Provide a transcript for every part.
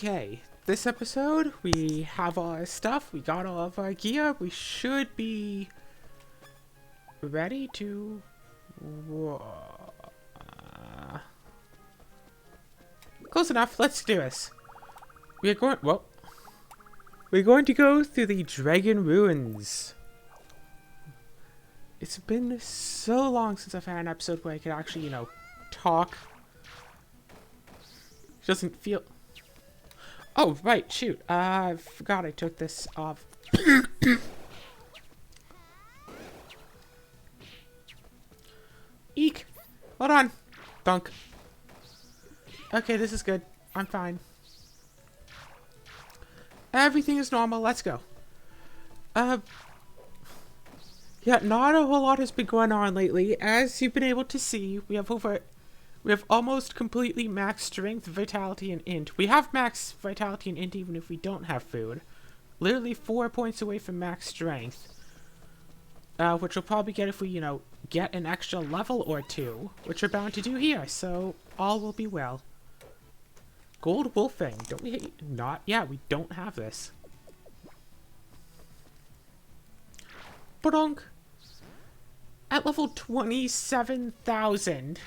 Okay, this episode, we have all our stuff, we got all of our gear, we should be ready to... Close enough, let's do this. We're going to go through the Dragon Ruins. It's been so long since I've had an episode where I could actually, talk. It doesn't feel... Oh, right, shoot. I forgot I took this off. Eek! Hold on. Dunk. Okay, this is good. I'm fine. Everything is normal. Let's go. Yeah, not a whole lot has been going on lately. As you've been able to see, we have almost completely max strength, vitality, and int. We have max vitality and int even if we don't have food. Literally 4 points away from max strength. Which we'll probably get if we, get an extra level or two. Which we're bound to do here, so all will be well. Gold wolfing. Don't we not? Yeah, we don't have this. Badonk. At level 27,000.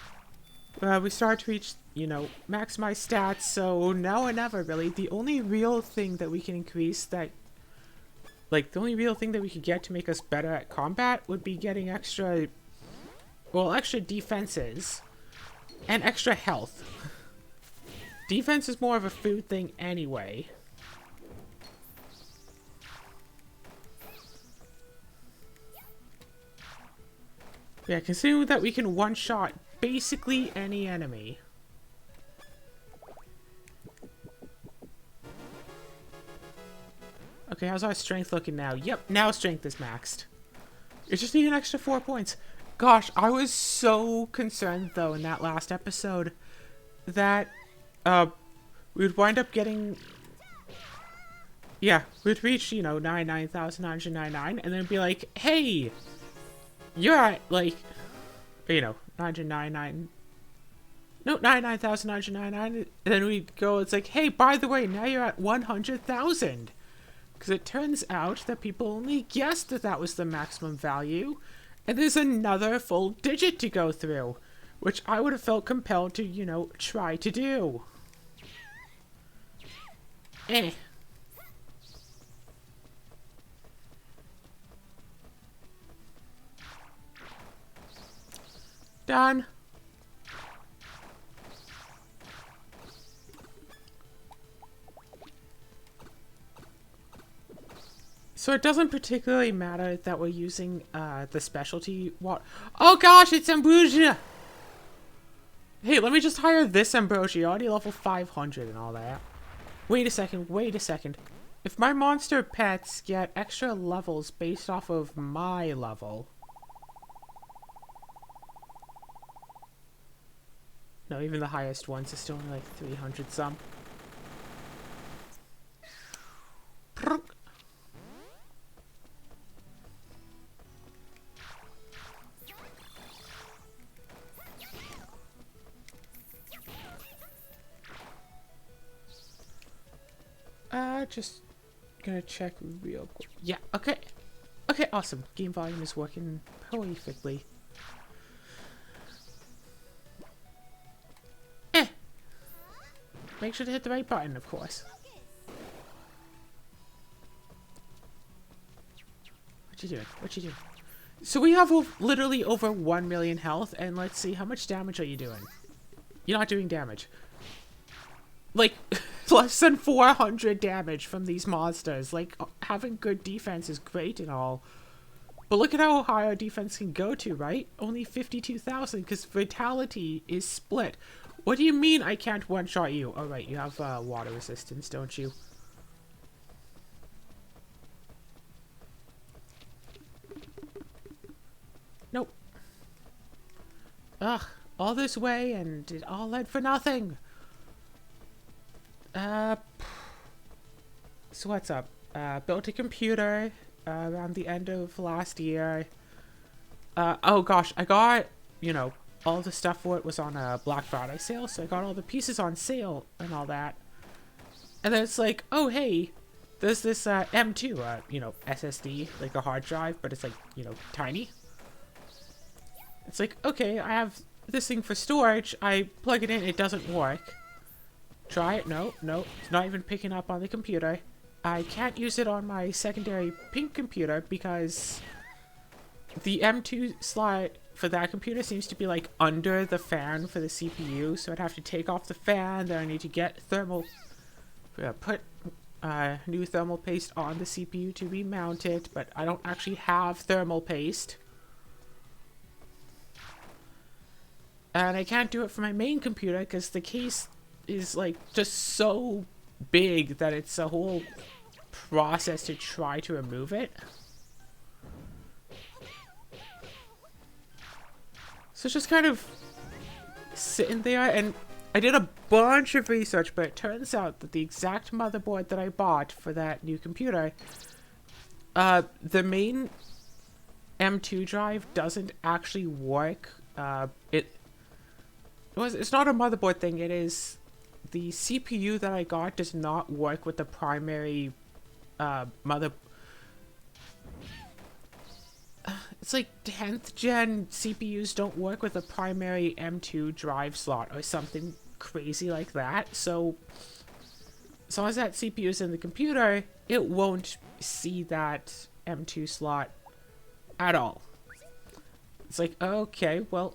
We start to reach, maximize stats, so now or never, really. The only real thing that we can increase the only real thing that we could get to make us better at combat would be getting extra defenses and extra health. Defense is more of a food thing anyway. Yeah, considering that we can one-shot basically any enemy. Okay, how's our strength looking now? Yep, now strength is maxed. You just need an extra 4 points. Gosh, I was so concerned, though, in that last episode that we'd wind up getting... Yeah, we'd reach, 99,999, and then be like, hey! You're at, 999... No, 99,999, and then we'd go, it's like, hey, by the way, now you're at 100,000! Because it turns out that people only guessed that that was the maximum value, and there's another full digit to go through, which I would have felt compelled to, try to do. Eh. Done. So it doesn't particularly matter that we're using the specialty water. Oh gosh, it's ambrosia! Hey, let me just hire this ambrosia. Already level 500 and all that. Wait a second, wait a second. If my monster pets get extra levels based off of my level... No, even the highest ones are still only like 300 some. Just gonna check real quick. Yeah, okay. Okay, awesome. Game volume is working perfectly. Make sure to hit the right button, of course. What you doing? What you doing? So we have literally over 1 million health, and let's see, how much damage are you doing? You're not doing damage. Like, less than 400 damage from these monsters. Like, having good defense is great and all. But look at how high our defense can go to, right? Only 52,000, because vitality is split. What do you mean I can't one-shot you? Oh, right, you have water resistance, don't you? Nope. Ugh, all this way and it all led for nothing. So what's up? Built a computer around the end of last year. Oh gosh, I got, all the stuff for it was on a Black Friday sale, so I got all the pieces on sale and all that. And then it's like, oh hey, there's this M2, SSD, like a hard drive, but it's like, tiny. It's like, okay, I have this thing for storage. I plug it in, it doesn't work. Try it. No, it's not even picking up on the computer. I can't use it on my secondary pink computer because the M2 slot for that computer seems to be like under the fan for the CPU, so I'd have to take off the fan, then I need to get put new thermal paste on the CPU to remount it, but I don't actually have thermal paste. And I can't do it for my main computer because the case is like just so big that it's a whole process to try to remove it. So it's just kind of sitting there, and I did a bunch of research, but it turns out that the exact motherboard that I bought for that new computer, the main M2 drive doesn't actually work. It's not a motherboard thing, it is the CPU that I got does not work with the primary it's like 10th gen CPUs don't work with a primary M2 drive slot or something crazy like that. So as long as that CPU is in the computer, it won't see that M2 slot at all. It's like, okay, well,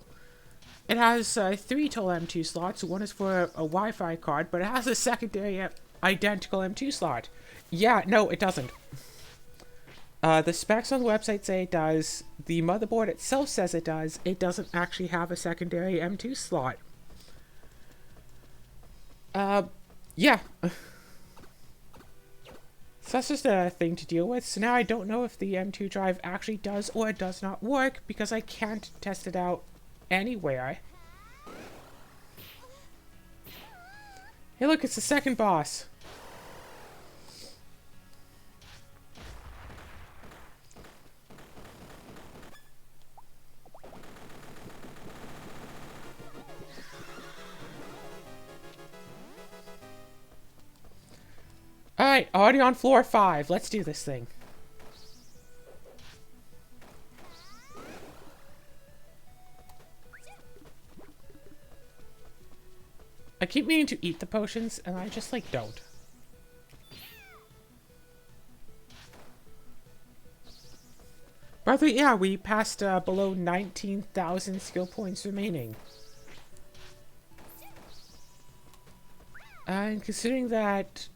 it has 3 total M2 slots. One is for a Wi-Fi card, but it has a secondary identical M2 slot. Yeah, no, it doesn't. The specs on the website say it does. The motherboard itself says it does. It doesn't actually have a secondary M2 slot. Yeah. So that's just a thing to deal with. So now I don't know if the M2 drive actually does or does not work because I can't test it out anywhere. Hey look, it's the second boss. Alright, already on floor 5. Let's do this thing. I keep meaning to eat the potions, and I just, like, don't. By the way, yeah, we passed below 19,000 skill points remaining. And considering that,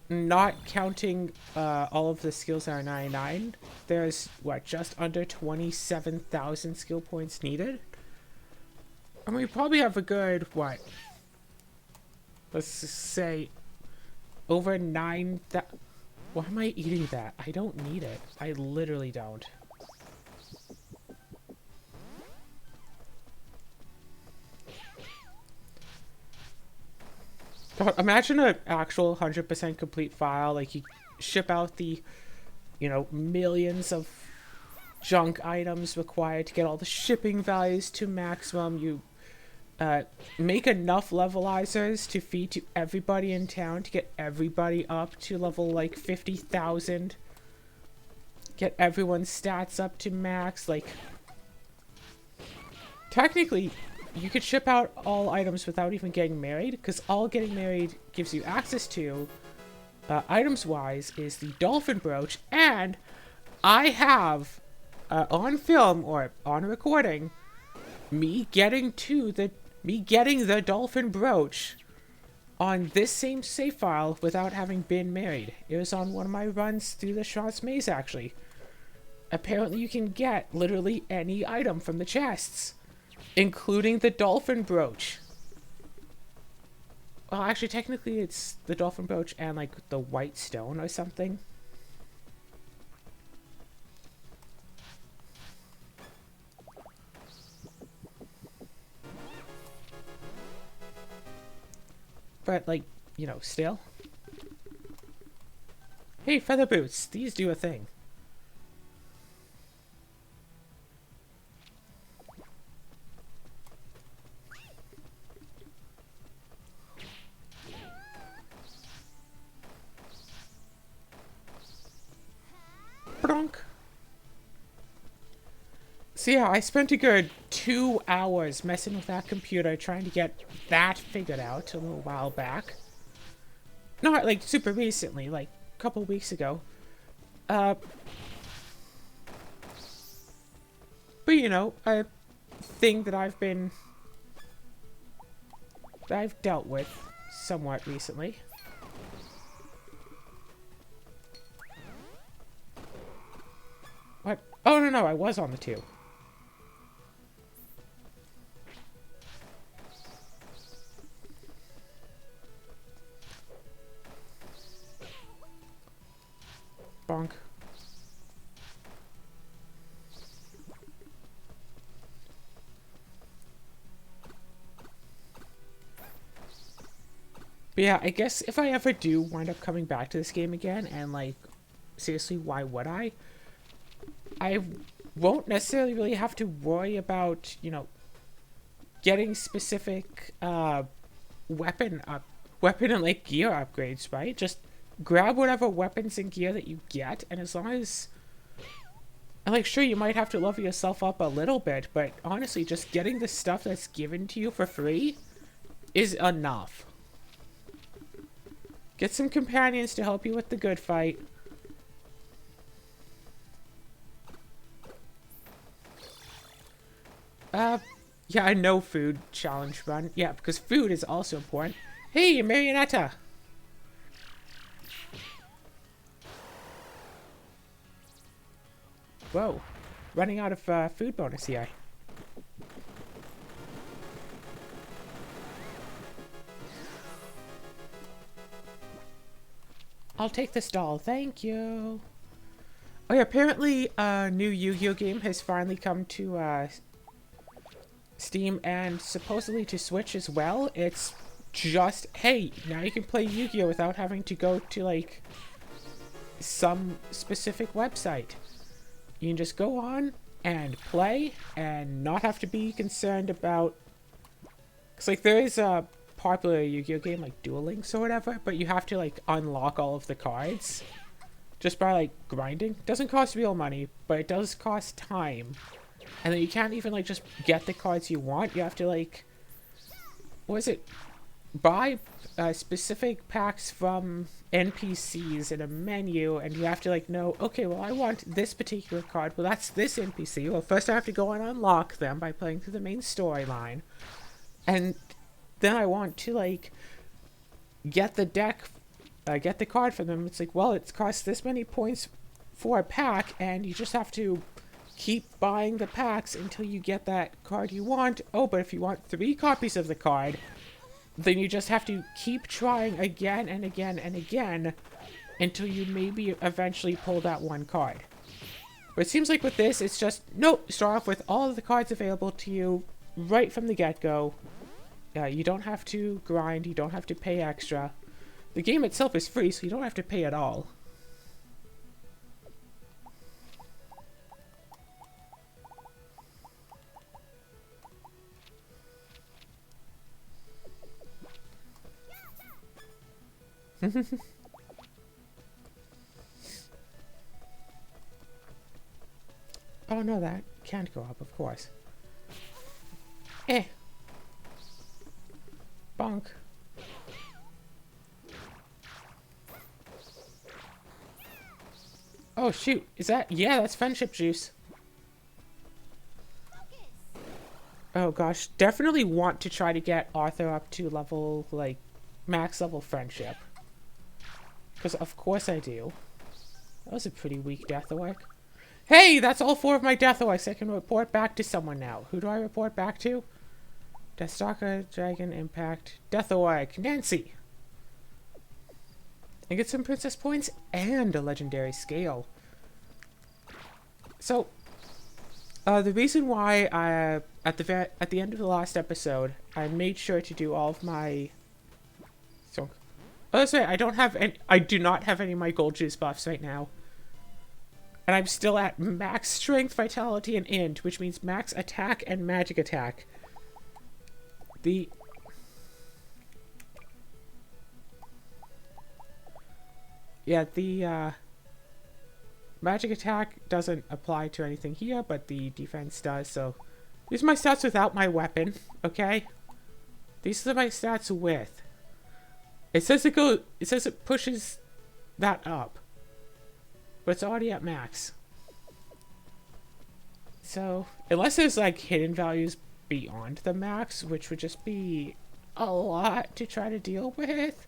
not counting all of the skills that are 99, there's, what, just under 27,000 skill points needed? And we probably have a good, what? Let's just say over 9,000. Why am I eating that? I don't need it. I literally don't. God, imagine an actual 100% complete file. Like, you ship out the, millions of junk items required to get all the shipping values to maximum. You make enough levelizers to feed to everybody in town to get everybody up to level, like, 50,000. Get everyone's stats up to max. Like, technically, you could ship out all items without even getting married, because all getting married gives you access to, items-wise, is the dolphin brooch, and I have, on film, or on recording, me getting the dolphin brooch on this same save file without having been married. It was on one of my runs through the Sharance maze, actually. Apparently you can get literally any item from the chests, including the dolphin brooch. Well, actually, technically it's the dolphin brooch and, like, the white stone or something. But, like, still. Hey, feather boots. These do a thing. Bronk. So yeah, I spent a good 2 hours messing with that computer trying to get that figured out a little while back. Not like super recently, like a couple weeks ago. But you know, a thing that I've dealt with somewhat recently. What? Oh no, I was on the 2. Bonk. But yeah, I guess if I ever do wind up coming back to this game again, and like, seriously, why would I? I won't necessarily really have to worry about, you know, getting specific weapon and like gear upgrades, right? Just grab whatever weapons and gear that you get, and as long as, and like, sure, you might have to level yourself up a little bit, but honestly, just getting the stuff that's given to you for free is enough. Get some companions to help you with the good fight. Yeah, a no food challenge run. Yeah, because food is also important. Hey, Marionetta! Whoa. Running out of food bonus here. I'll take this doll, thank you. Oh yeah, apparently a new Yu-Gi-Oh game has finally come to Steam and supposedly to Switch as well. It's just, hey, now you can play Yu-Gi-Oh without having to go to like some specific website. You can just go on and play and not have to be concerned about, because like there is a popular Yu-Gi-Oh game like Duel Links or whatever, but you have to like unlock all of the cards just by like grinding. It doesn't cost real money, but it does cost time. And then you can't even like just get the cards you want. You have to like, what is it? Buy specific packs from NPCs in a menu, and you have to like know, okay, well I want this particular card. Well, that's this NPC. Well, first I have to go and unlock them by playing through the main storyline, and then I want to like get the deck, get the card from them. It's like, well, it costs this many points for a pack, and you just have to keep buying the packs until you get that card you want. Oh, but if you want 3 copies of the card, then you just have to keep trying again and again and again until you maybe eventually pull that one card. But it seems like with this, it's just, nope, start off with all of the cards available to you right from the get-go. You don't have to grind, you don't have to pay extra. The game itself is free, so you don't have to pay at all. Oh no, that can't go up, of course. Eh. Bonk. Oh shoot, is that, yeah, that's friendship juice. Oh gosh, definitely want to try to get Arthur up to level, like, max level friendship. Because of course I do. That was a pretty weak Deathawake. Hey, that's all 4 of my Deathawakes. I can report back to someone now. Who do I report back to? Deathstalker, Dragon, Impact, Deathawake, Nancy. And get some princess points and a legendary scale. So, the reason why I at the end of the last episode I made sure to do all of my. So, oh, that's right. I do not have any of my gold juice buffs right now. And I'm still at max strength, vitality, and int, which means max attack and magic attack. magic attack doesn't apply to anything here, but the defense does, so these are my stats without my weapon, okay? These are my stats with. It says it pushes that up. But it's already at max. So, unless there's like hidden values beyond the max, which would just be a lot to try to deal with.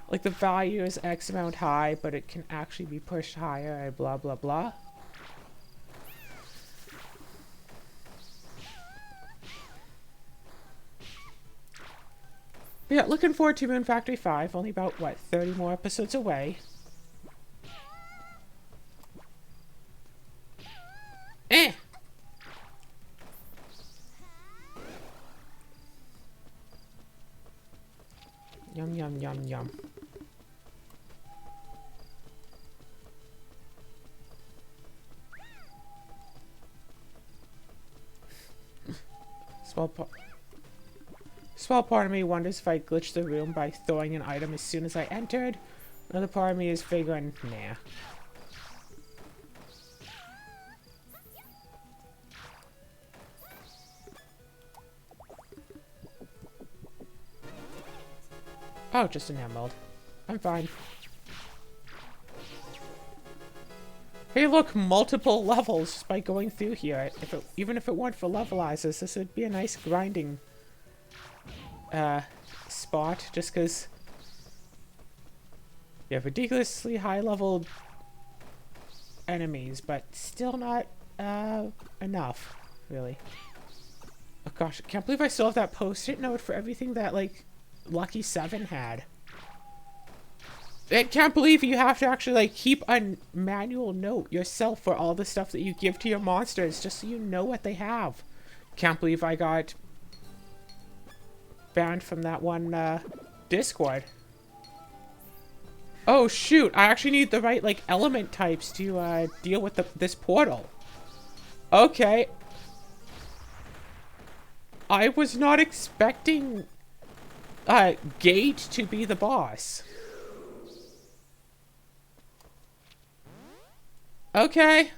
Like the value is X amount high, but it can actually be pushed higher and blah blah blah. Yeah, looking forward to Moon Factory 5. Only about, what, 30 more episodes away. Eh! Yum, yum, yum, yum. Small part of me wonders if I glitched the room by throwing an item as soon as I entered. Another part of me is figuring, nah. Oh, just an emerald. I'm fine. Hey, look, multiple levels just by going through here. Even if it weren't for levelizers, this would be a nice grinding spot, just because you have ridiculously high level enemies, but still not enough, really. Oh gosh, I can't believe I still have that post-it note for everything that, like, Lucky 7 had. I can't believe you have to actually, like, keep a manual note yourself for all the stuff that you give to your monsters, just so you know what they have. Can't believe I got banned from that one, Discord. Oh, shoot. I actually need the right, like, element types to, deal with this portal. Okay. I was not expecting, Gate to be the boss. Okay.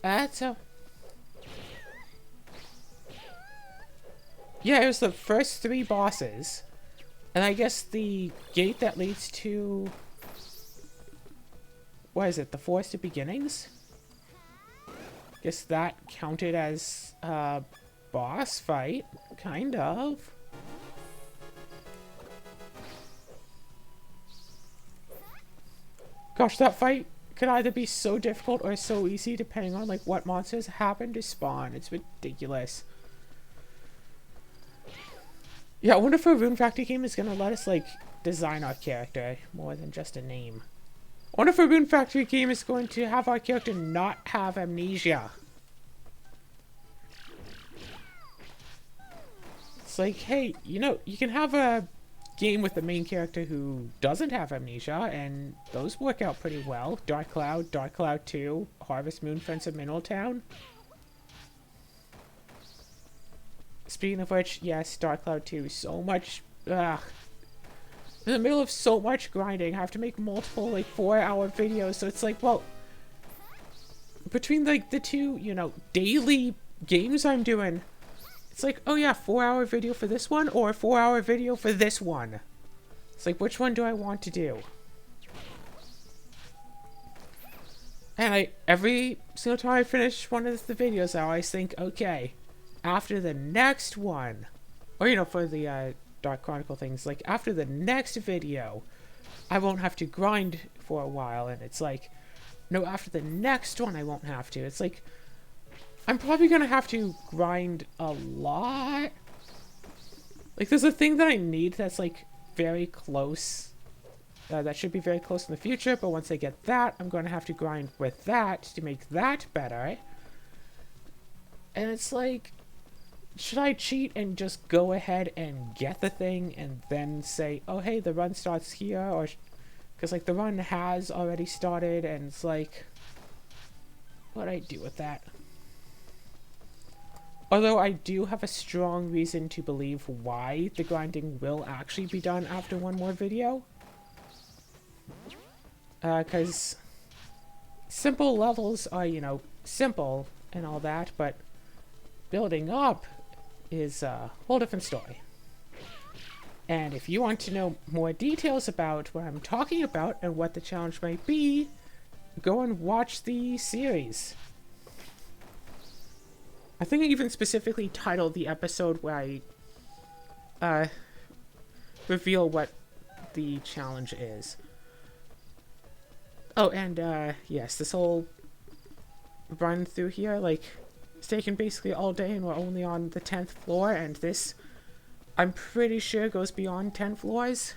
That's a... Yeah, it was the first 3 bosses. And I guess the gate that leads to... What is it? The Forest of Beginnings? Guess that counted as a boss fight. Kind of. Gosh, that fight could either be so difficult or so easy depending on, like, what monsters happen to spawn. It's ridiculous. Yeah, I wonder if a Rune Factory game is gonna let us, like, design our character more than just a name. I wonder if a Rune Factory game is going to have our character not have amnesia. It's like, hey, you know, you can have a game with the main character who doesn't have amnesia, and those work out pretty well. Dark Cloud 2, Harvest Moon, Fence of Mineral Town. Speaking of which, yes, Dark Cloud 2, so much, in the middle of so much grinding, I have to make multiple, like, 4-hour videos, so it's like, well, between, like, the two, you know, daily games I'm doing, it's like, oh yeah, 4-hour video for this one, or a 4-hour video for this one. It's like, which one do I want to do? And every single time I finish one of the videos, I always think, okay, after the next one, or, you know, for the Dark Chronicle things, like, after the next video, I won't have to grind for a while, and it's like, no, after the next one, I won't have to. It's like, I'm probably gonna have to grind a lot. Like, there's a thing that I need that's, like, very close. That should be very close in the future, but once I get that, I'm gonna have to grind with that to make that better. And it's like, should I cheat and just go ahead and get the thing and then say, oh, hey, the run starts here? Or, because, like, the run has already started, and it's like, what do I do with that? Although I do have a strong reason to believe why the grinding will actually be done after one more video. Because simple levels are, you know, simple and all that, but building up is a whole different story. And if you want to know more details about what I'm talking about and what the challenge might be, go and watch the series. I think I even specifically titled the episode where I reveal what the challenge is. Oh, and yes, this whole run through here, like, it's taken basically all day and we're only on the 10th floor, and this, I'm pretty sure, goes beyond 10 floors.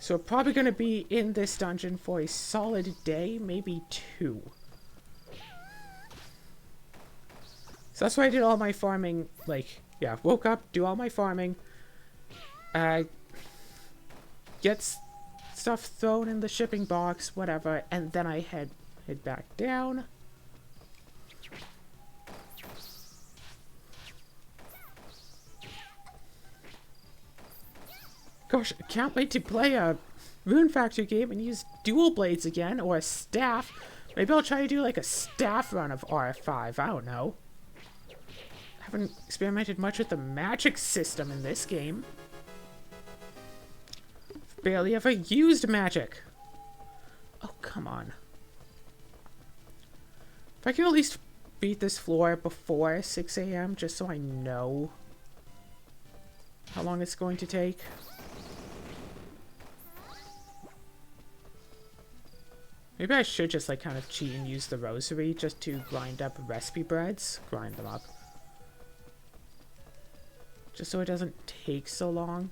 So we're probably going to be in this dungeon for a solid day, maybe 2. So that's why I did all my farming, like, yeah, woke up, do all my farming, get stuff thrown in the shipping box, whatever, and then I head back down. Gosh, I can't wait to play a Rune Factory game and use dual blades again, or a staff. Maybe I'll try to do like a staff run of RF5, I don't know. Haven't experimented much with the magic system in this game. Barely ever used magic. Oh, come on. If I can at least beat this floor before 6 a.m. just so I know how long it's going to take. Maybe I should just like kind of cheat and use the rosary just to grind up recipe breads. Grind them up. Just so it doesn't take so long.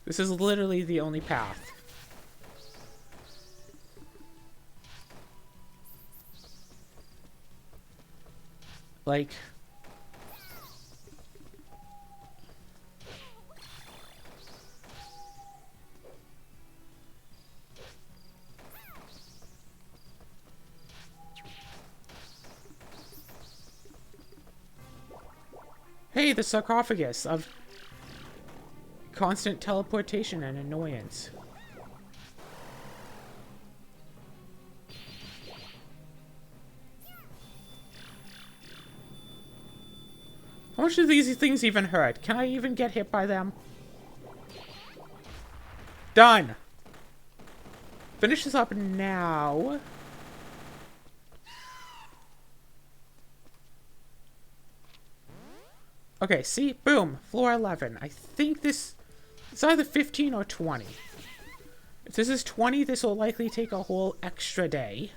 This is literally the only path. Like... Hey, the sarcophagus of constant teleportation and annoyance. How much do these things even hurt? Can I even get hit by them? Done! Finish this up now. Okay, see? Boom. Floor 11. I think this... It's either 15 or 20. If this is 20, this will likely take a whole extra day.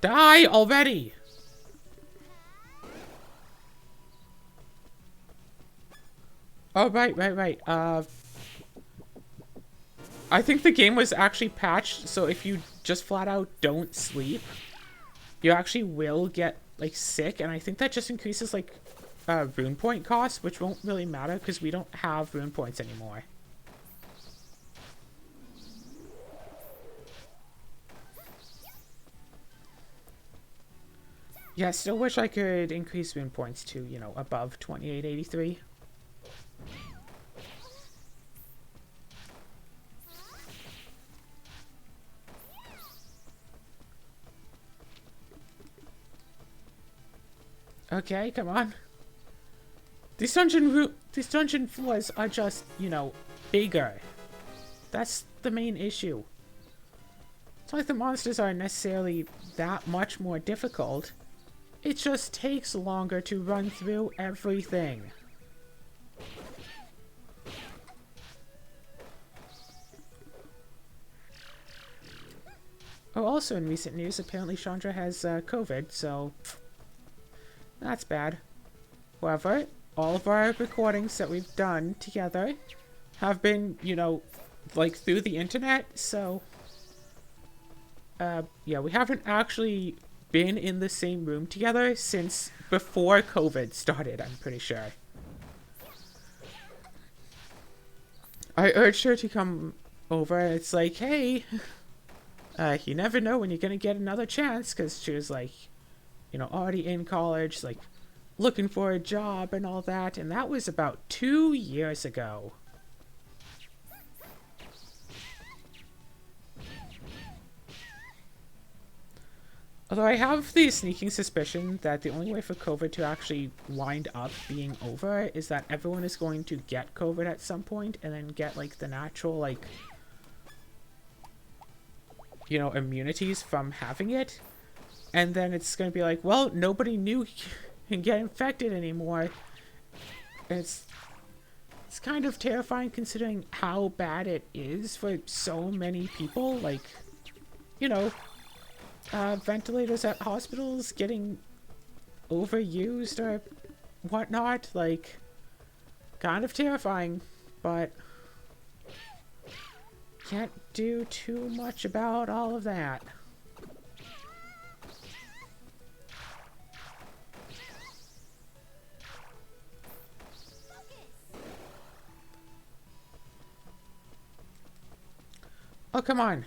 Die already! Oh, right. I think the game was actually patched, so if you just flat out don't sleep, you actually will get, like, sick, and I think that just increases, like, rune point costs, which won't really matter, because we don't have rune points anymore. Yeah, still wish I could increase rune points to, you know, above 2883. Okay, come on. These dungeon floors are just, you know, bigger. That's the main issue. It's not like the monsters aren't necessarily that much more difficult. It just takes longer to run through everything. Oh, also in recent news, apparently Chandra has COVID, so that's bad. However, all of our recordings that we've done together have been, you know, like through the internet. So, yeah, we haven't actually been in the same room together since before COVID started, I'm pretty sure. I urged her to come over. It's like, hey, you never know when you're gonna get another chance, because she was like, you know, already in college, like looking for a job and all that, and that was about 2 years ago. Although I have the sneaking suspicion that the only way for COVID to actually wind up being over is that everyone is going to get COVID at some point and then get, like, the natural, like, you know, immunities from having it. And then it's going to be like, well, nobody knew can get infected anymore. It's kind of terrifying considering how bad it is for so many people. Like, you know, ventilators at hospitals getting overused or whatnot. Like, kind of terrifying, but can't do too much about all of that. Oh, come on.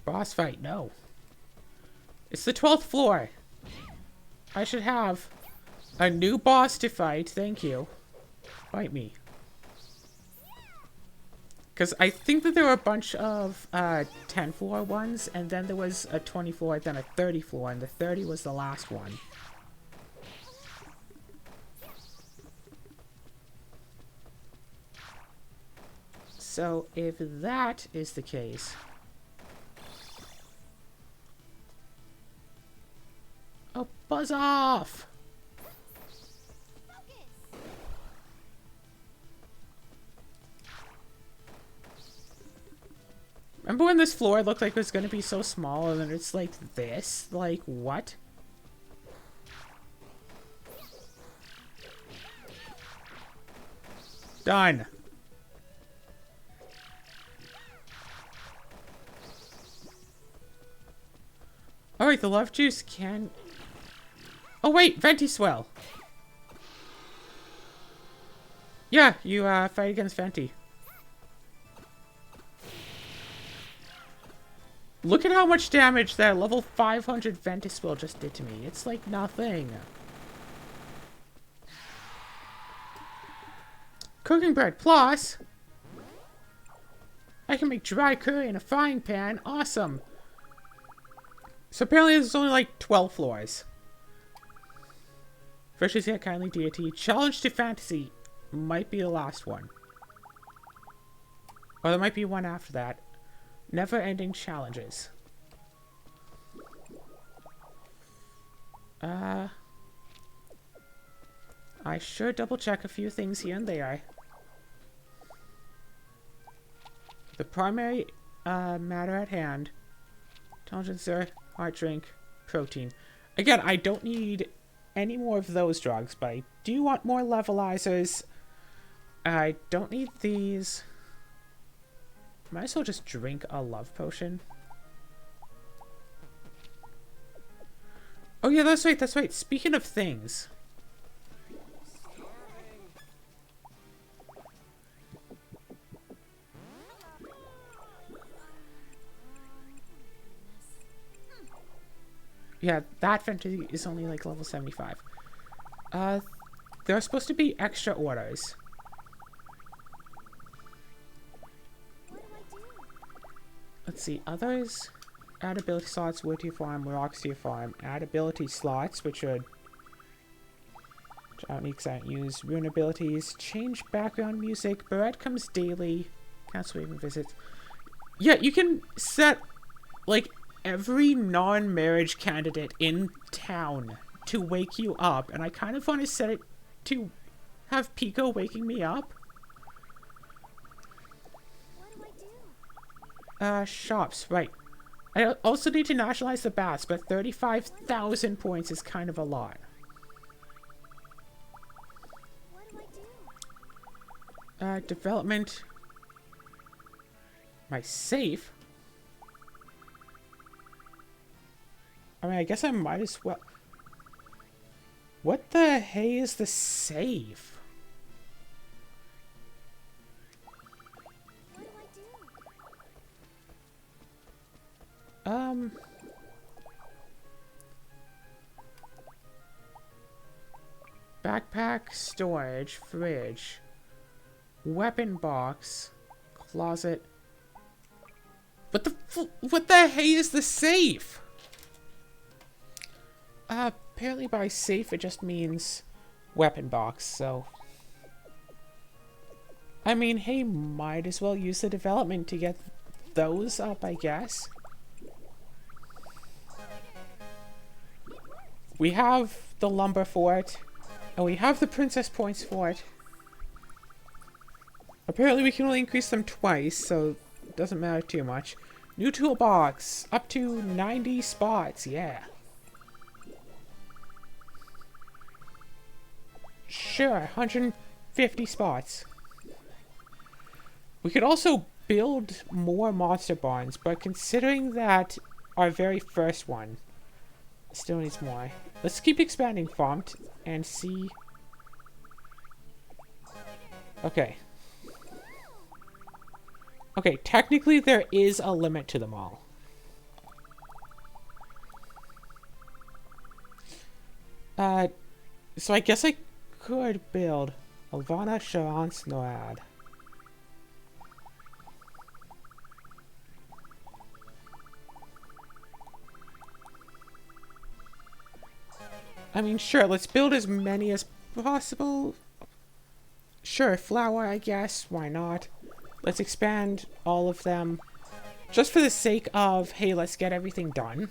Boss fight, no. It's the 12th floor. I should have a new boss to fight, thank you. Fight me. Because I think that there were a bunch of 10 floor ones, and then there was a 20 floor, then a 30 floor, and the 30 was the last one. So, if that is the case... Oh, buzz off! Remember when this floor looked like it was going to be so small, and then it's like this? Like, what? Done. Alright, the love juice can... Oh wait, Venti Swell! Yeah, you fight against Venti. Look at how much damage that level 500 Venti Swell just did to me. It's like nothing. Cooking bread plus... I can make dry curry in a frying pan. Awesome! So apparently there's only like 12 floors. Freshly Yet Kindly Deity. Challenge to Fantasy might be the last one. Or there might be one after that. Never-ending challenges. I should double-check a few things here and there. The primary matter at hand. Intelligence, heart drink, protein. Again, I don't need any more of those drugs, but I do want more levelizers. I don't need these. Might as well just drink a love potion. Oh yeah, that's right, that's right. Speaking of things. Yeah, that fantasy is only like level 75. There are supposed to be extra orders. Let's see, others. Add ability slots, wood to your farm, rocks to your farm. Add ability slots, which I don't need because I don't use. Rune abilities. Change background music. Barrette comes daily. Cancel even visits. Yeah, you can set, like, every non-marriage candidate in town to wake you up, and I kind of want to set it to have Pico waking me up. What do I do? Shops, right. I also need to nationalize the baths, but 35,000 points is kind of a lot. Development. My safe? I mean, I guess I might as well... What the hey is the safe? What do I do? Backpack, storage, fridge, weapon box, closet. What the hey is the safe? Apparently by safe it just means weapon box, so... I mean, hey, might as well use the development to get those up, I guess. We have the lumber for it, and we have the princess points for it. Apparently we can only increase them twice, so it doesn't matter too much. New toolbox, up to 90 spots, yeah. Sure, 150 spots. We could also build more monster barns, but considering that our very first one still needs more, let's keep expanding farmed and see. Okay. Okay, technically there is a limit to them all. So I guess I could build Alvana, Sharance, Norad. I mean, sure, let's build as many as possible. Sure, flour, I guess. Why not? Let's expand all of them. Just for the sake of, hey, let's get everything done.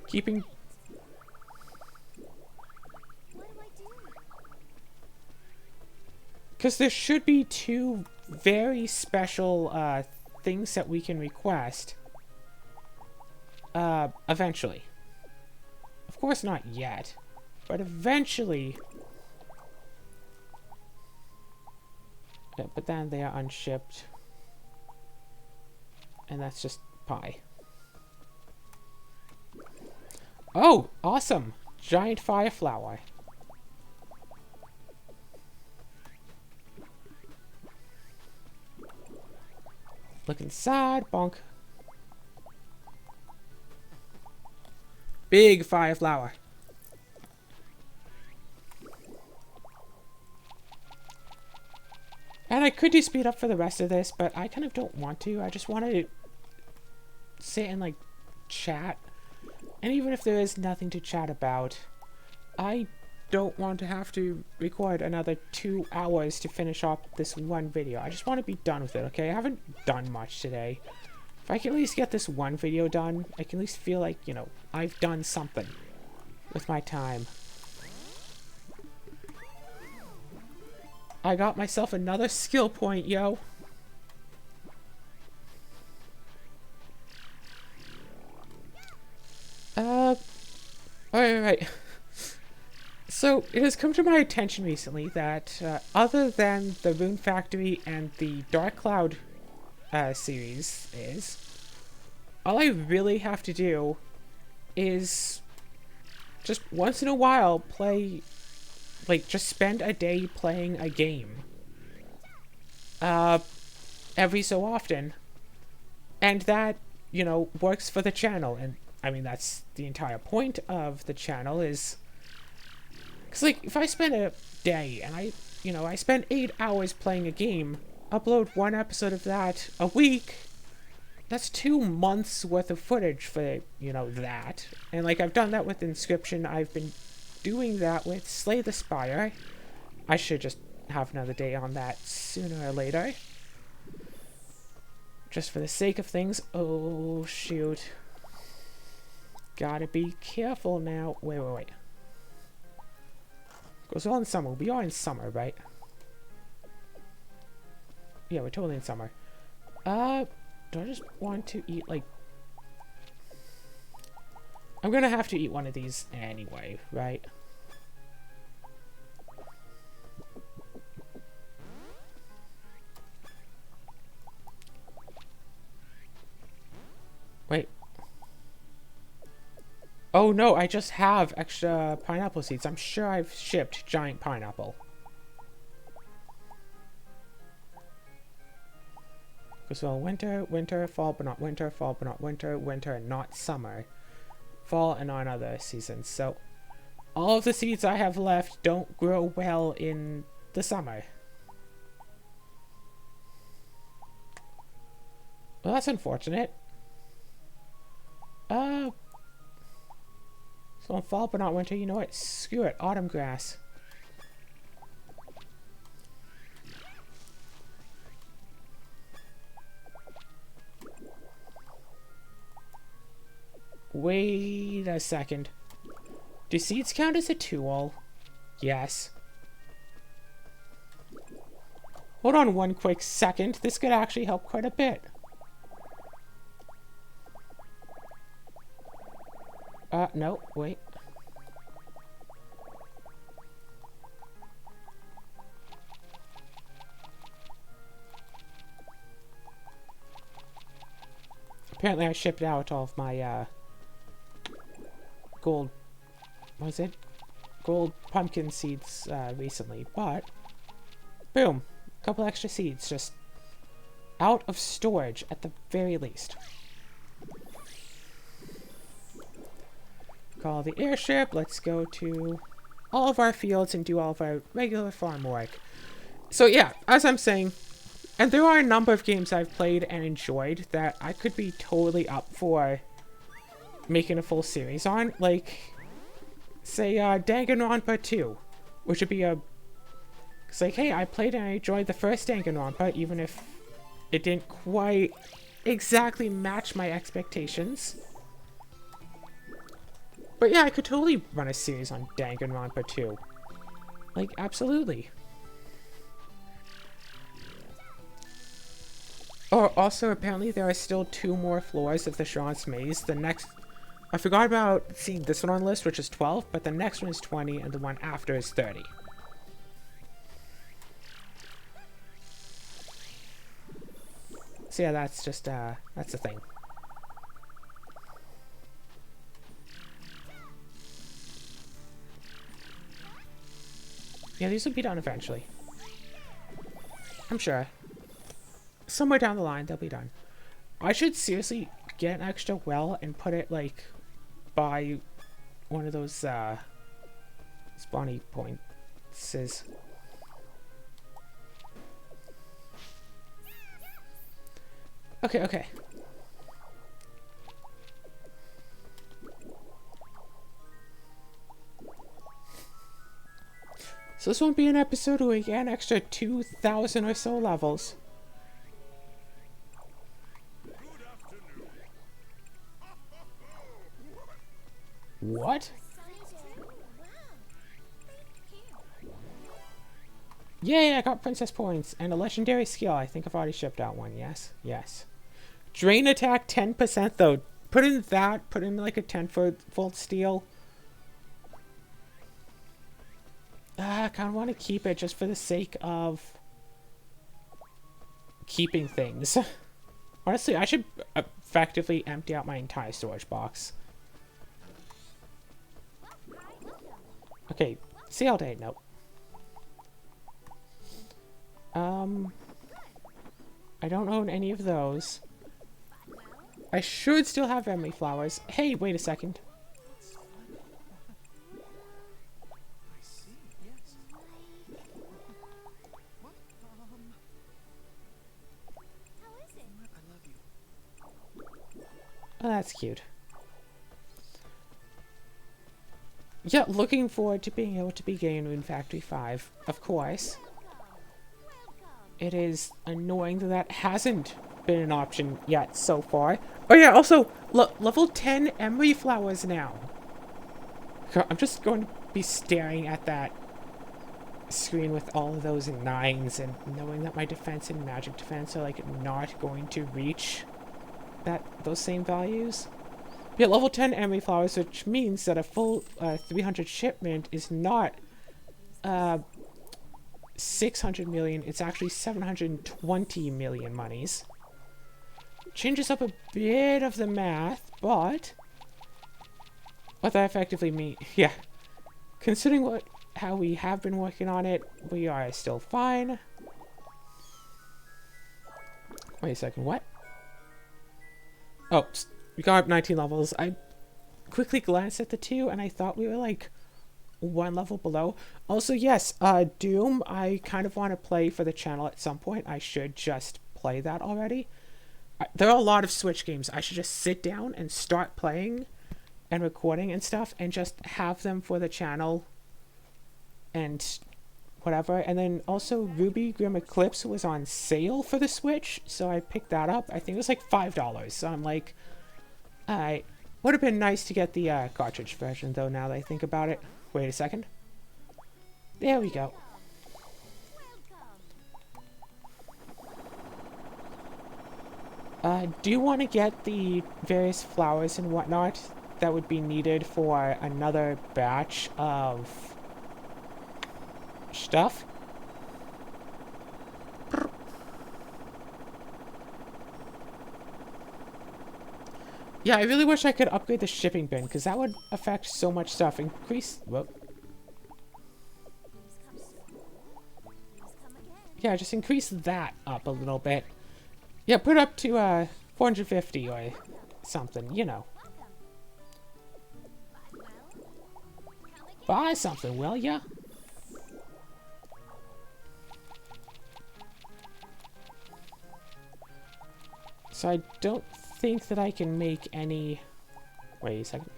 Keeping... What do I do? Because there should be two very special things that we can request. Eventually. Of course not yet. But eventually... Yeah, but then they are unshipped. And that's just pie. Oh, awesome! Giant fire flower. Look inside, bonk. Big fire flower. And I could do speed up for the rest of this, but I kind of don't want to. I just want to sit and, like, chat. And even if there is nothing to chat about, I don't want to have to record another 2 hours to finish off this one video. I just want to be done with it, okay? I haven't done much today. If I can at least get this one video done, I can at least feel like, you know, I've done something with my time. I got myself another skill point, yo. Alright. So, it has come to my attention recently that, other than the Rune Factory and the Dark Cloud series all I really have to do is just once in a while play, like, just spend a day playing a game. Every so often. And that, you know, works for the channel. And, I mean, that's the entire point of the channel is... Because, like, if I spend a day and I spend 8 hours playing a game, upload one episode of that a week, that's 2 months worth of footage for, you know, that. And, like, I've done that with Inscription. I've been doing that with Slay the Spire. I should just have another day on that sooner or later. Just for the sake of things. Oh, shoot. Gotta be careful now. Wait. Goes all in summer. We are in summer, right? Yeah, we're totally in summer. Do I just want to eat, like... I'm gonna have to eat one of these anyway, right? Wait. Oh no, I just have extra pineapple seeds. I'm sure I've shipped giant pineapple. Because well, winter, winter, fall, but not winter, fall, but not winter, winter, and not summer. Fall and on other seasons. So all of the seeds I have left don't grow well in the summer. Well, that's unfortunate. So in fall but not winter, you know what? Screw it, autumn grass. Wait a second. Do seeds count as a tool? Yes. Hold on one quick second. This could actually help quite a bit. No, wait. Apparently I shipped out all of my, gold... What was it? Gold pumpkin seeds, recently, but... Boom! A couple extra seeds, just... out of storage, at the very least. Call the airship, let's go to all of our fields and do all of our regular farm work. So yeah, as I'm saying, and there are a number of games I've played and enjoyed that I could be totally up for making a full series on, like, say, Danganronpa 2, which would be a... It's like, hey, I played and I enjoyed the first Danganronpa, even if it didn't quite exactly match my expectations. But yeah, I could totally run a series on Danganronpa 2. Like, absolutely. Oh, also, apparently there are still 2 more floors of the Sharance maze. The next... I forgot about seeing this one on the list, which is 12, but the next one is 20, and the one after is 30. So yeah, that's just, that's the thing. Yeah, these will be done eventually. I'm sure. Somewhere down the line, they'll be done. I should seriously get an extra well and put it, like, by one of those, spawny points. Okay, okay. So this won't be an episode where we get an extra 2,000 or so levels. What? Yay, I got princess points and a legendary skill. I think I've already shipped out one. Yes, yes. Drain attack 10% though. Put in that, put in like a 10-volt steel. I kind of want to keep it just for the sake of keeping things. Honestly, I should effectively empty out my entire storage box. Okay, see all day. Nope. I don't own any of those. I should still have Emily flowers. Hey, wait a second. Oh, that's cute. Yeah, looking forward to being able to begin Moon Factory 5, of course. It is annoying that that hasn't been an option yet so far. Oh yeah, also, level 10 emery flowers now. I'm just going to be staring at that screen with all of those 9s and knowing that my defense and magic defense are like not going to reach those same values. Yeah, level 10 emery flowers, which means that a full 300 shipment is not 600 million, it's actually 720 million monies. changes up a bit of the math, but what that effectively means, yeah, considering how we have been working on it, we are still fine. Wait a second, what? Oh, we got up 19 levels. I quickly glanced at the two, and I thought we were like one level below. Also, yes, Doom, I kind of want to play for the channel at some point. I should just play that already. There are a lot of Switch games. I should just sit down and start playing and recording and stuff and just have them for the channel and whatever. And then also Ruby Grim Eclipse was on sale for the Switch, so I picked that up. I think it was like $5. So I'm like, alright. Would have been nice to get the cartridge version though, now that I think about it. Wait a second. There we go. Do you want to get the various flowers and whatnot that would be needed for another batch of stuff? Yeah, I really wish I could upgrade the shipping bin, because that would affect so much stuff. Increase... Whoop. Yeah, just increase that up a little bit. Yeah, put it up to 450 or something, you know. Buy something, will ya? So I don't think that I can make any... Wait a second.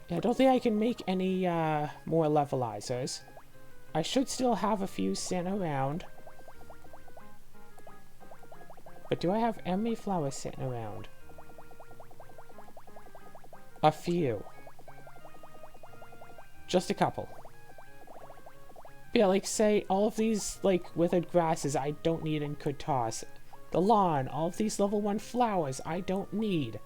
Yeah, I don't think I can make any more levelizers. I should still have a few sitting around. But do I have any flowers sitting around? A few. Just a couple. Yeah, like say all of these like withered grasses I don't need and could toss. The lawn, all of these level 1 flowers I don't need.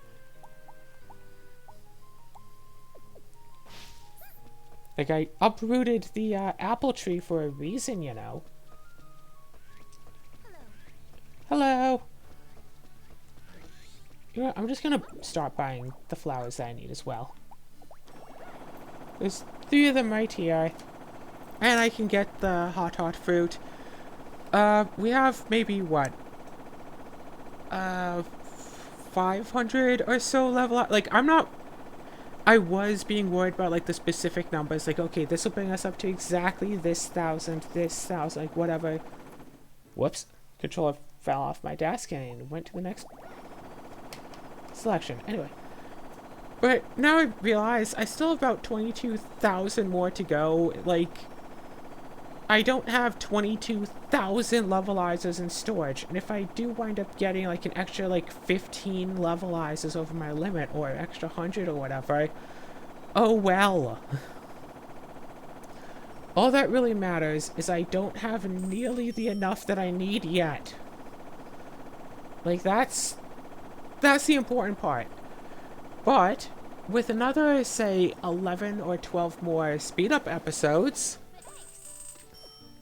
Like I uprooted the apple tree for a reason, you know. Hello. You know what, I'm just gonna start buying the flowers that I need as well. There's 3 of them right here. And I can get the hot fruit. We have maybe what? 500 or so level up. Like, I was being worried about like the specific numbers. Like, okay, this will bring us up to exactly this 1,000, like whatever. Whoops. Controller fell off my desk and went to the next selection. Anyway. But now I realize I still have about 22,000 more to go. Like, I don't have 22,000 levelizers in storage. And if I do wind up getting like an extra like 15 levelizers over my limit or an extra 100 or whatever, oh well. All that really matters is I don't have nearly the enough that I need yet. Like that's the important part. But with another, say, 11 or 12 more speed-up episodes,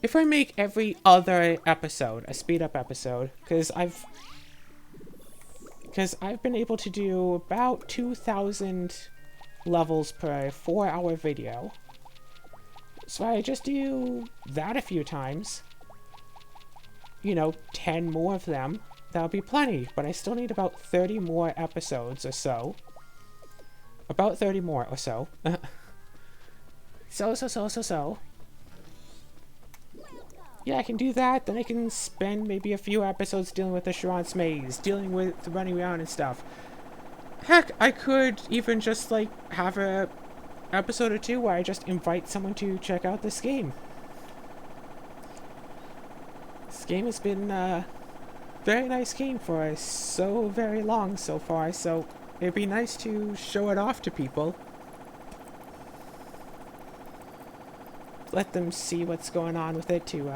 if I make every other episode a speed-up episode, because I've been able to do about 2,000 levels per 4-hour video. So I just do that a few times. You know, 10 more of them. That'll be plenty, but I still need about 30 more episodes or so. About 30 more or so. So. Yeah, I can do that. Then I can spend maybe a few episodes dealing with the Sharance maze, dealing with running around and stuff. Heck, I could even just like have a episode or two where I just invite someone to check out this game. This game has been a very nice game for so very long so far, so it'd be nice to show it off to people. Let them see what's going on with it to,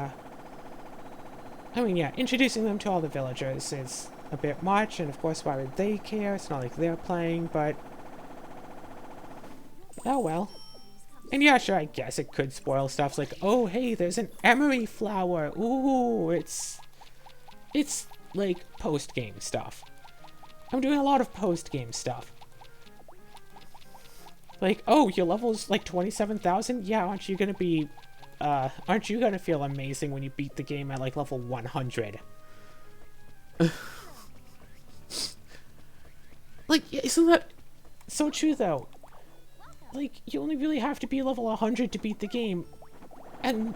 I mean, yeah, introducing them to all the villagers is a bit much, and of course, why would they care? It's not like they're playing, but... oh well. And yeah, sure, I guess it could spoil stuff. It's like, oh, hey, there's an emery flower. Ooh, it's like, post-game stuff. I'm doing a lot of post-game stuff. Like, oh, your level's like 27,000? Yeah, aren't you gonna feel amazing when you beat the game at like level 100? Like, isn't that so true though? Like, you only really have to be level 100 to beat the game, and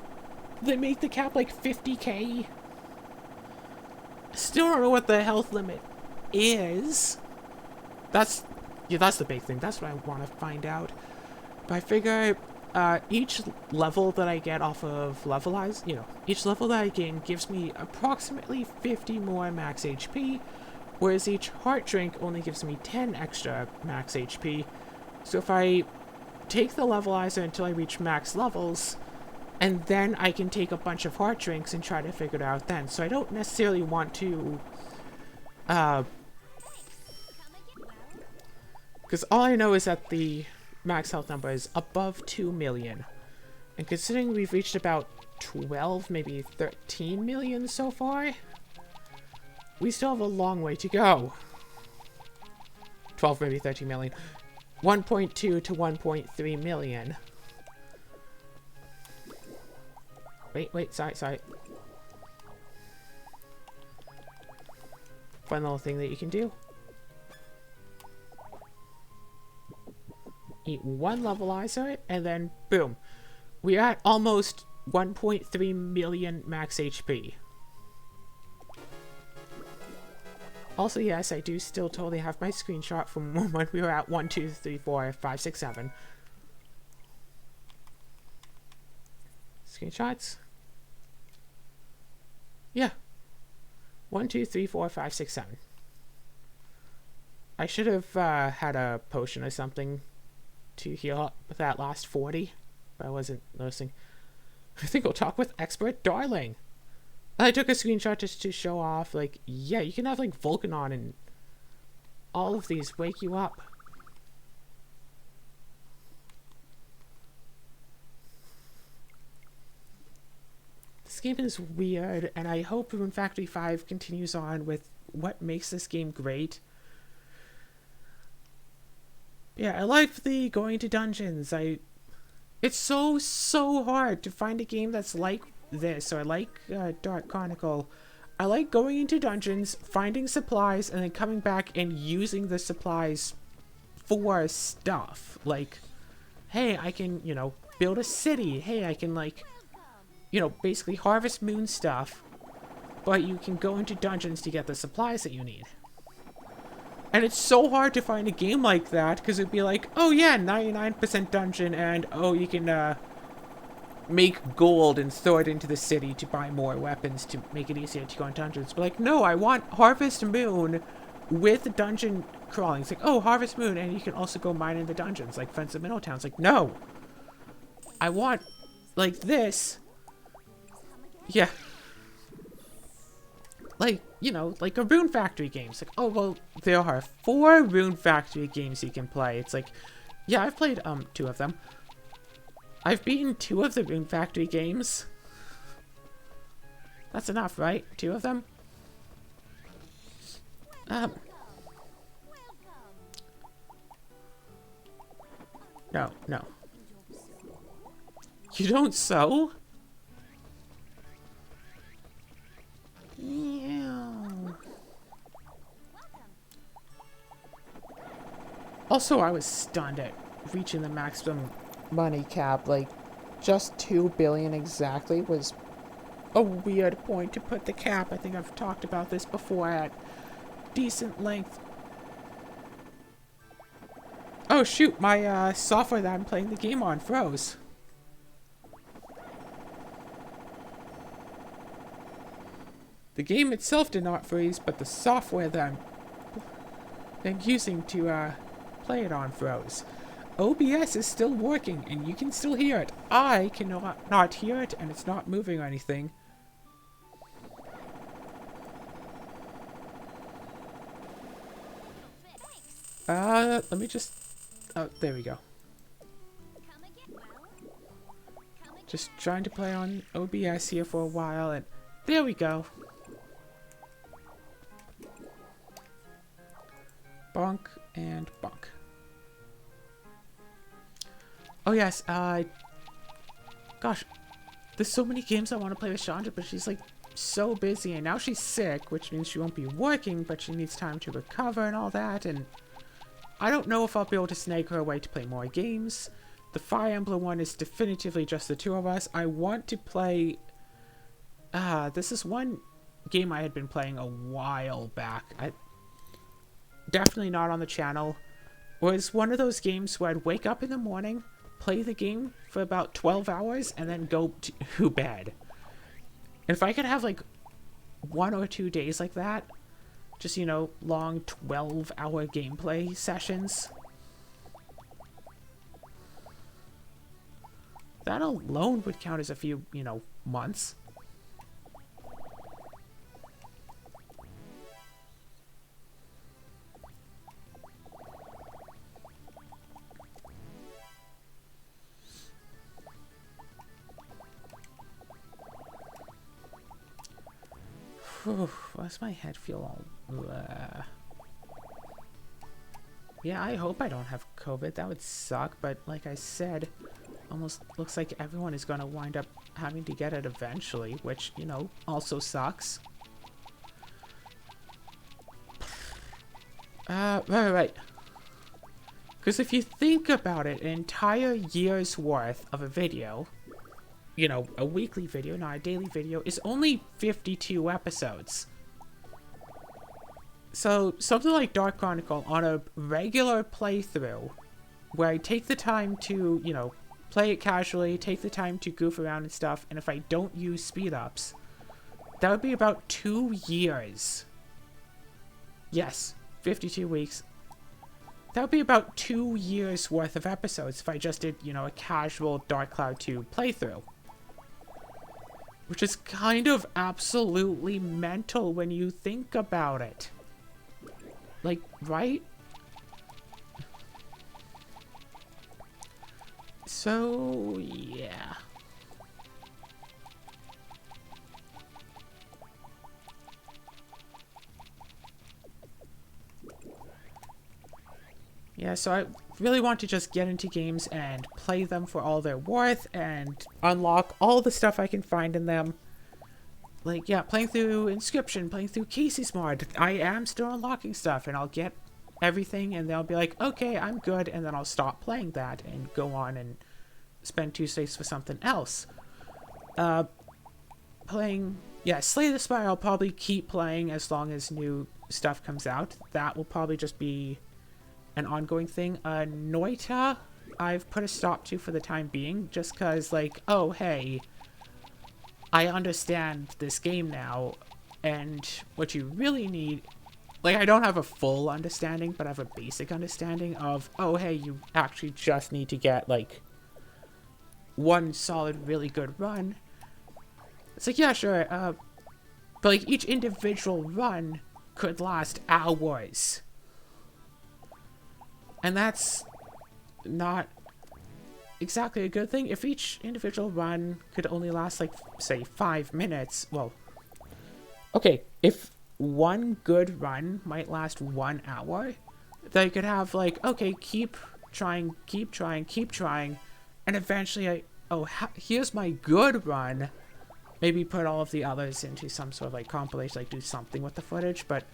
they make the cap like 50k. Still don't know what the health limit is. That's the big thing. That's what I want to find out. But I figure each level that I get off of levelize, each level that I gain gives me approximately 50 more max HP, whereas each heart drink only gives me 10 extra max HP. So if I take the levelizer until I reach max levels, and then I can take a bunch of heart drinks and try to figure it out then. So I don't necessarily want to, because all I know is that the max health number is above 2 million. And considering we've reached about 12, maybe 13 million so far, we still have a long way to go. 12, maybe 13 million. 1.2 to 1.3 million. Wait, sorry. Fun little thing that you can do. Eat one levelizer, and then boom. We're at almost 1.3 million max HP. Also, yes, I do still totally have my screenshot from when we were at 1, 2, 3, 4, 5, 6, 7. Screenshots? Yeah. 1, 2, 3, 4, 5, 6, 7. I should have had a potion or something to heal up with that last 40, but I wasn't noticing. I think I'll talk with Expert Darling. I took a screenshot just to show off, like, yeah, you can have, like, Volcanon and all of these wake you up. This game is weird, and I hope Rune Factory 5 continues on with what makes this game great. Yeah, I like the going to dungeons. It's so hard to find a game that's like this. So I like Dark Chronicle. I like going into dungeons, finding supplies, and then coming back and using the supplies for stuff. Like, hey, I can, build a city. Hey, I can, like, basically harvest moon stuff. But you can go into dungeons to get the supplies that you need. And it's so hard to find a game like that, because it'd be like, oh yeah, 99% dungeon, and oh, you can make gold and throw it into the city to buy more weapons to make it easier to go in dungeons. But like, no, I want Harvest Moon with dungeon crawling. It's like, oh, Harvest Moon, and you can also go mine in the dungeons, like Fence of Middletown. It's like, no. I want, like, this. Yeah. Like, like a Rune Factory game. It's like, oh, well, there are 4 Rune Factory games you can play. It's like, yeah, I've played, 2 of them. I've beaten 2 of the Rune Factory games. That's enough, right? 2 of them? No. You don't sew? Yeah. Also, I was stunned at reaching the maximum money cap. Like, just 2 billion exactly was a weird point to put the cap. I think I've talked about this before at decent length. Oh shoot, my software that I'm playing the game on froze. The game itself did not freeze, but the software that I'm using to play it on froze. OBS is still working, and you can still hear it. I cannot not hear it, and it's not moving or anything. Let me just... Oh, there we go. Just trying to play on OBS here for a while, and there we go. And bonk. Oh yes, gosh, there's so many games I want to play with Chandra, but she's like so busy, and now she's sick, which means she won't be working, but she needs time to recover and all that, and I don't know if I'll be able to snag her away to play more games. The Fire Emblem one is definitively just the two of us. I want to play, this is one game I had been playing a while back. Definitely not on the channel. It was one of those games where I'd wake up in the morning, play the game for about 12 hours, and then go to bed. If I could have like 1 or 2 days like that, just, you know, long 12-hour gameplay sessions, that alone would count as a few, you know, months. Whew, why does my head feel all... Yeah, I hope I don't have COVID. That would suck, but like I said, almost looks like everyone is going to wind up having to get it eventually, which, you know, also sucks. Right. Because if you think about it, an entire year's worth of a video, you know, a weekly video, not a daily video, is only 52 episodes. So, something like Dark Chronicle on a regular playthrough, where I take the time to, you know, play it casually, take the time to goof around and stuff, and if I don't use speed-ups, that would be about 2 years. Yes, 52 weeks. That would be about 2 years worth of episodes if I just did, you know, a casual Dark Cloud 2 playthrough. Which is kind of absolutely mental when you think about it. Like, right? So, yeah. Yeah, so I really want to just get into games and play them for all they're worth and unlock all the stuff I can find in them. Like, yeah, playing through Inscription, playing through Casey's mod, I am still unlocking stuff, and I'll get everything, and they'll be like, okay, I'm good, and then I'll stop playing that and go on and spend Tuesdays for something else. Playing, yeah, Slay the Spire I'll probably keep playing as long as new stuff comes out. That will probably just be an ongoing thing. Noita, I've put a stop to for the time being, just because, like, oh, hey, I understand this game now, and what you really need, like, I don't have a full understanding, but I have a basic understanding of, oh, hey, you actually just need to get, like, one solid, really good run. It's like, yeah, sure, but, like, each individual run could last hours. And that's not exactly a good thing. If each individual run could only last, like, say, 5 minutes, well, okay, if one good run might last 1 hour, then you could have, like, okay, keep trying, and eventually here's my good run. Maybe put all of the others into some sort of, like, compilation, like, do something with the footage, but...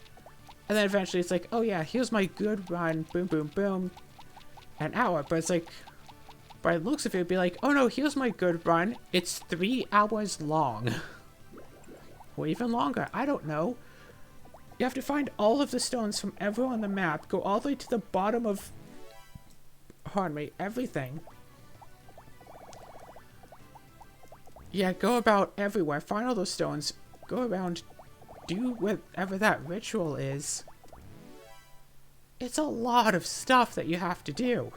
And then eventually it's like, oh yeah, here's my good run, boom, boom, boom, an hour. But it's like, by the looks of it, it'd be like, oh no, here's my good run, it's 3 hours long. Or even longer, I don't know. You have to find all of the stones from everywhere on the map, go all the way to the bottom of, pardon me, everything. Yeah, go about everywhere, find all those stones, go around, do whatever that ritual is. It's a lot of stuff that you have to do.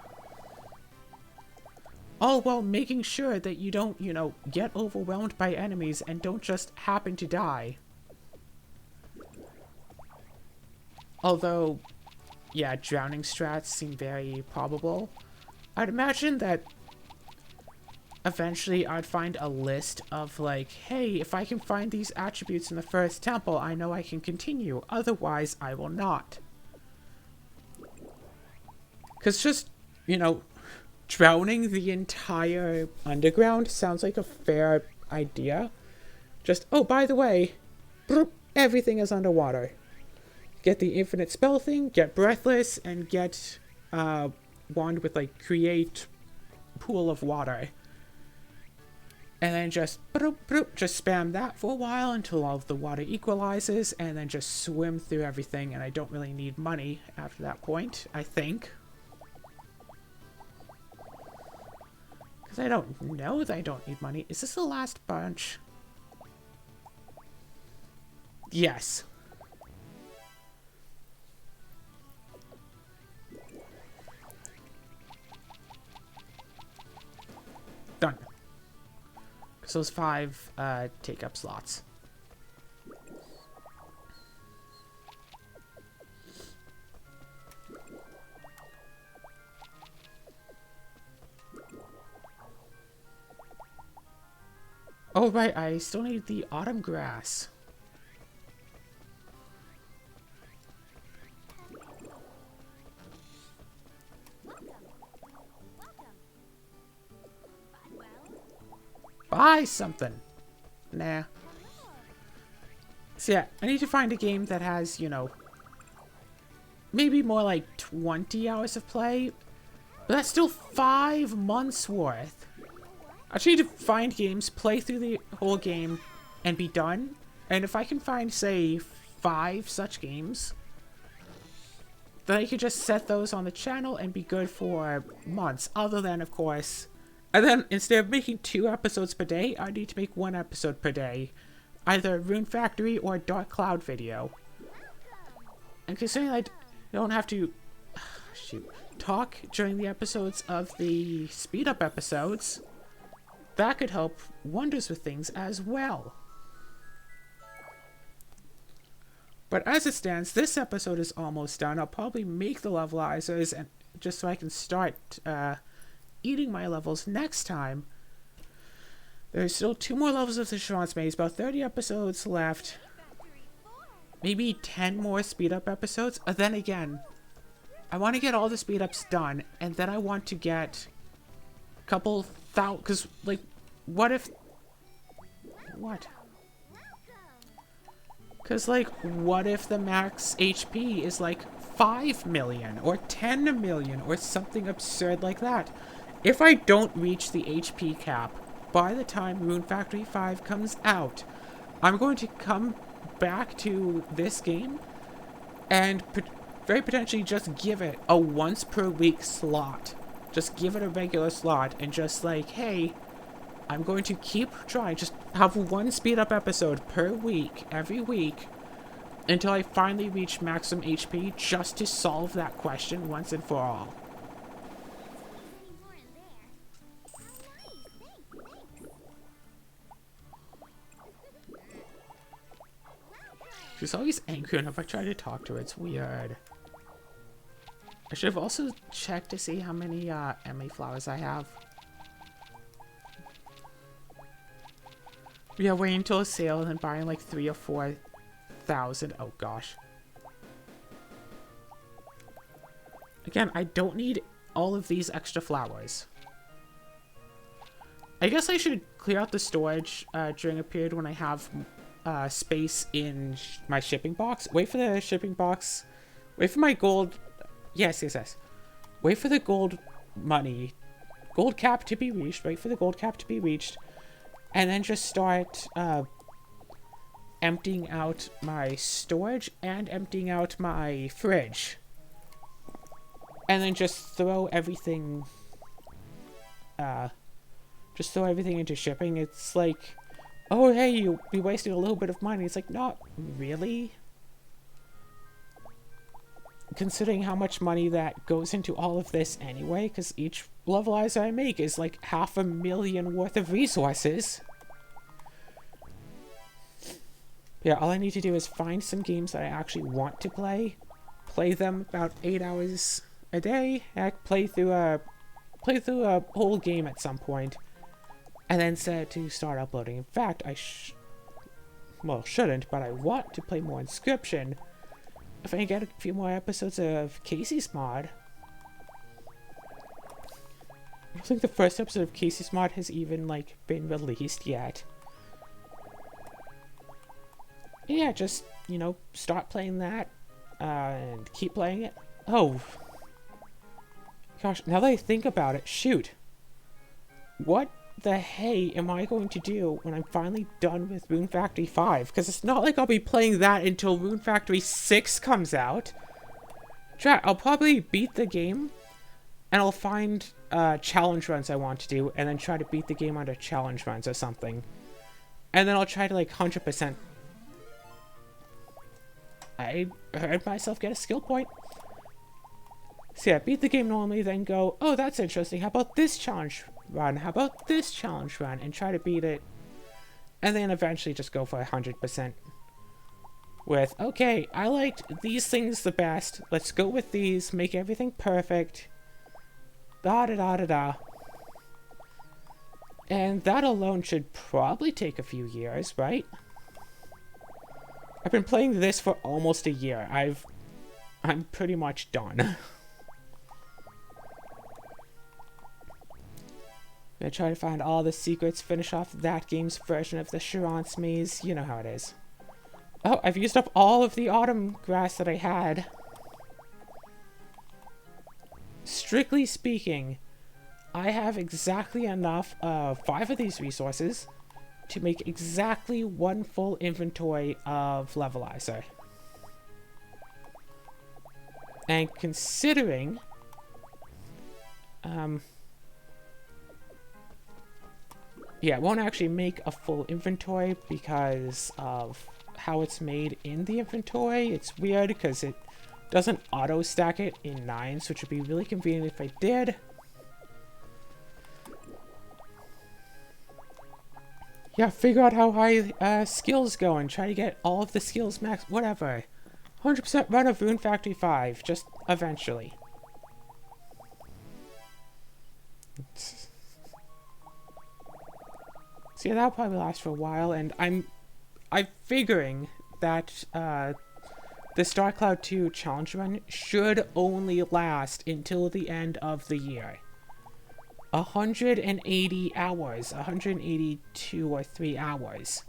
All while making sure that you don't, you know, get overwhelmed by enemies and don't just happen to die. Although, yeah, drowning strats seem very probable. I'd imagine that eventually I'd find a list of, like, hey, if I can find these attributes in the first temple, I know I can continue. Otherwise, I will not. Because just, you know, drowning the entire underground sounds like a fair idea. Just, oh, by the way, bloop, everything is underwater. Get the infinite spell thing, get breathless, and get wand with like create pool of water. And then just bloop, bloop, just spam that for a while until all of the water equalizes, and then just swim through everything, and I don't really need money after that point, I think. Because I don't know that I don't need money. Is this the last bunch? Yes. Done. Because those 5 take up slots. Oh, right, I still need the autumn grass. Buy something. Nah. So yeah, I need to find a game that has, you know, maybe more like 20 hours of play. But that's still 5 months worth. I just need to find games, play through the whole game, and be done. And if I can find, say, 5 such games, then I could just set those on the channel and be good for months. Other than, of course... And then, instead of making 2 episodes per day, I need to make 1 episode per day. Either Rune Factory or Dark Cloud video. And considering I don't have to... shoot. Talk during the episodes of the speed-up episodes, that could help wonders with things as well. But as it stands, this episode is almost done. I'll probably make the levelizers and just so I can start eating my levels next time. There's still 2 more levels of the Sharance maze, about 30 episodes left. Maybe 10 more speed-up episodes. Then again, I want to get all the speed-ups done, and then I want to get a couple thousand... Because, like, what if... What? Because, like, what if the max HP is, like, 5 million, or 10 million, or something absurd like that? If I don't reach the HP cap by the time Rune Factory 5 comes out, I'm going to come back to this game and very potentially just give it a once per week slot. Just give it a regular slot and just like, hey, I'm going to keep trying. Just have 1 speed up episode per week, every week, until I finally reach maximum HP, just to solve that question once and for all. She's always angry enough. I try to talk to her. It's weird. I should have also checked to see how many Emily flowers I have. Yeah, waiting until a sale and then buying like 3,000 or 4,000. Oh gosh. Again, I don't need all of these extra flowers. I guess I should clear out the storage during a period when I have space in my shipping box. Wait for the shipping box. Wait for my gold. Yes. Wait for the gold money. Gold cap to be reached. Wait for the gold cap to be reached. And then just start emptying out my storage and emptying out my fridge. And then just throw everything... just throw everything into shipping. It's like... Oh, hey, you'll be wasting a little bit of money. It's like, not really. Considering how much money that goes into all of this anyway, because each levelizer I make is like 500,000 worth of resources. Yeah, all I need to do is find some games that I actually want to play them about 8 hours a day, play through a whole game at some point. And then set to start uploading. In fact, shouldn't, but I want to play more Inscription. If I can get a few more episodes of Casey's mod. I don't think the first episode of Casey's Mod has even, like, been released yet. Yeah, just, you know, start playing that, and keep playing it. Oh. Gosh, now that I think about it, shoot. What the hey am I going to do when I'm finally done with Rune Factory 5? Because it's not like I'll be playing that until Rune Factory 6 comes out. Chat, I'll probably beat the game, and I'll find challenge runs I want to do, and then try to beat the game under challenge runs or something. And then I'll try to, like, 100%. I heard myself get a skill point. So yeah, beat the game normally, then go, oh, that's interesting. How about this challenge run? How about this challenge run? And try to beat it. And then eventually just go for 100%. With, okay, I liked these things the best. Let's go with these. Make everything perfect. Da-da-da-da-da. And that alone should probably take a few years, right? I've been playing this for almost a year. I'm pretty much done. Gonna try to find all the secrets, finish off that game's version of the Sharance maze. You know how it is. Oh, I've used up all of the autumn grass that I had. Strictly speaking, I have exactly enough of 5 of these resources to make exactly 1 full inventory of Levelizer. And considering... yeah, it won't actually make a full inventory because of how it's made in the inventory. It's weird because it doesn't auto-stack it in 9s, which would be really convenient if I did. Yeah, figure out how high skills go and try to get all of the skills max, whatever. 100% run of Rune Factory 5, just eventually. So yeah, that'll probably last for a while, and I'm figuring that the StarCloud 2 challenge run should only last until the end of the year. 180 hours, 182 or 3 hours.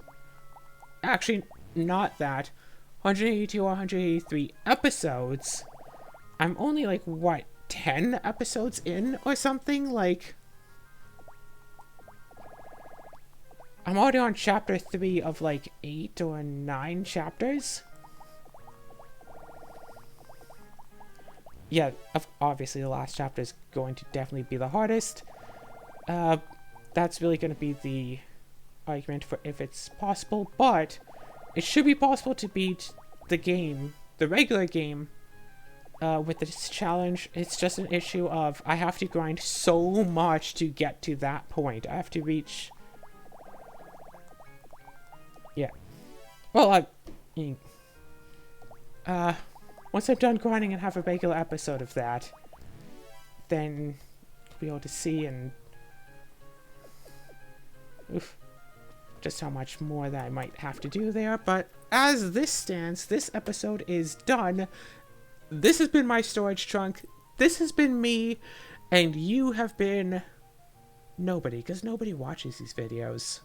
Actually, not that. 182 or 183 episodes. I'm only like, what, 10 episodes in or something? Like, I'm already on chapter 3 of like 8 or 9 chapters. Yeah, obviously the last chapter is going to definitely be the hardest. That's really going to be the argument for if it's possible, but it should be possible to beat the game, the regular game, with this challenge. It's just an issue of I have to grind so much to get to that point. I have to reach... yeah. Well, once I'm done grinding and have a regular episode of that, then I'll be able to see and... oof, just how much more that I might have to do there. But as this stands, this episode is done. This has been my storage trunk. This has been me. And you have been... nobody, because nobody watches these videos.